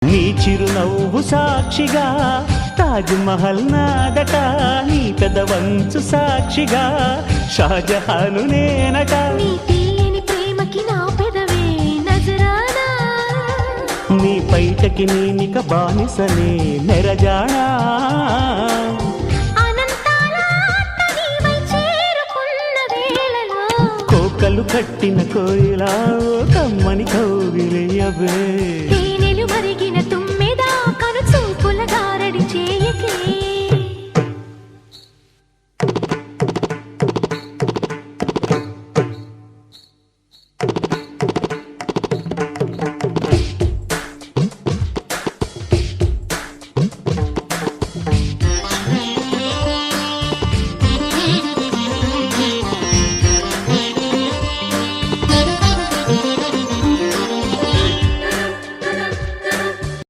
నీ చిరునవ్వు సాక్షిగా తాజ్ మహల్ నాదట, నీ పెదవంచు సాక్షిగా షాజహాను నేనట. నీ తీయని ప్రేమకి నా పెదవే నజరానా, నీ పైటకి నేనిక బానిసనే నెరజానా. కోకలు కట్టిన కోయిలా కమ్మని కౌగిలియవే.